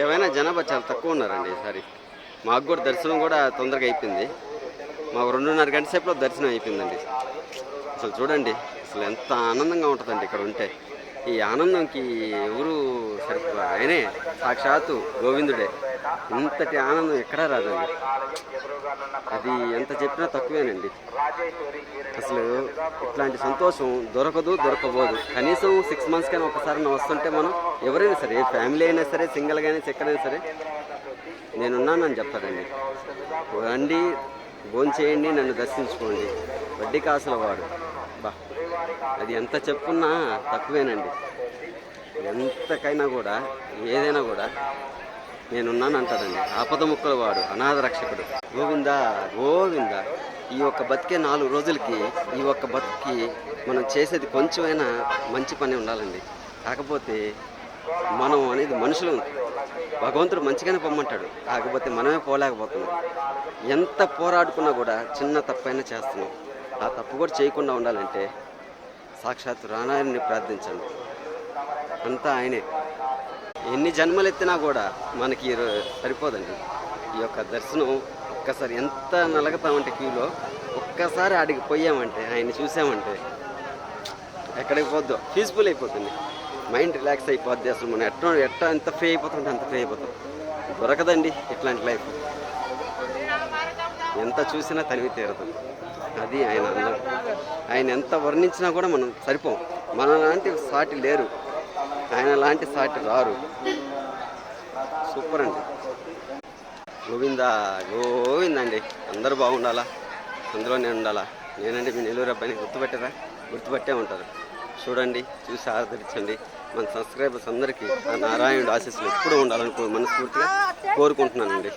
ఏమైనా జనాభా చాలా తక్కువ ఉన్నారండి ఈసారి. మాకు కూడా దర్శనం కూడా తొందరగా అయిపోయింది. మాకు 2:30 గంట సేపులో దర్శనం అయిపోయిందండి. అసలు చూడండి, అసలు ఎంత ఆనందంగా ఉంటుందండి ఇక్కడ ఉంటే. ఈ ఆనందంకి ఎవరు సరిపో ఆయనే సాక్షాత్తు గోవిందుడే. ఇంతటి ఆనందం ఎక్కడా రాదండి. అది ఎంత చెప్పినా తక్కువేనండి. అసలు ఇట్లాంటి సంతోషం దొరకబోదు. కనీసం 6 months కైనా ఒకసారి వస్తుంటే మనం ఎవరైనా సరే, ఫ్యామిలీ అయినా సరే, సింగిల్గా అయినా ఎక్కడైనా సరే నేనున్నానని చెప్తాడండి. రండి, భోంచేయండి, నన్ను దర్శించుకోండి, వడ్డీ కాసుల వాడు. బా, అది ఎంత చెప్పున్నా తక్కువేనండి. ఎంతకైనా కూడా, ఏదైనా కూడా నేనున్నాను అంటాడండి. ఆపద ముక్కల వాడు, అనాథ రక్షకుడు. గోవిందా గోవిందా. ఈ ఒక్క బతికే 4 రోజులకి, ఈ ఒక్క బతికి మనం చేసేది కొంచెమైనా మంచి పని ఉండాలండి. కాకపోతే మనం అనేది మనుషులు, భగవంతుడు మంచిగానే పొమ్మంటాడు, కాకపోతే మనమే పోలేకపోతున్నాం. ఎంత పోరాడుకున్నా కూడా చిన్న తప్పైనా చేస్తున్నాం. ఆ తప్పు కూడా చేయకుండా ఉండాలంటే సాక్షాత్తు రానాయన్ని ప్రార్థించండి. అంతా ఆయనే. ఎన్ని జన్మలు ఎత్తినా కూడా మనకి సరిపోదండి ఈ యొక్క దర్శనం. ఒక్కసారి ఎంత నలగతామంటే క్యూలో, ఒక్కసారి ఆడికి పోయామంటే, ఆయన్ని చూసామంటే ఎక్కడికి పోద్దో పీస్ఫుల్ అయిపోతుంది, మైండ్ రిలాక్స్ అయిపోద్ది. అసలు మనం ఎట్లా ఎంత ఫ్రీ అయిపోతుంటే అంత ఫ్రీ అయిపోతాం. దొరకదండి ఇట్లాంటి లైఫ్. ఎంత చూసినా తనివి తీరదు. అది ఆయన అందం. ఆయన ఎంత వర్ణించినా కూడా మనం సరిపోం. మన లాంటి సాటి లేరు, ఆయన లాంటి సాటి రారు. సూపర్ అండి. గోవిందా గోవిందండి. అందరూ బాగుండాలా, అందులో నేను ఉండాలా. నేనండి మీ నెల్లూరు అబ్బాయిని. గుర్తుపట్టే ఉంటారు. చూడండి, చూసి ఆదరించండి. మన సబ్స్క్రైబర్స్ అందరికీ ఆ నారాయణుడు ఆశీస్సులు ఎప్పుడూ ఉండాలని మనస్ఫూర్తిగా కోరుకుంటున్నానండి.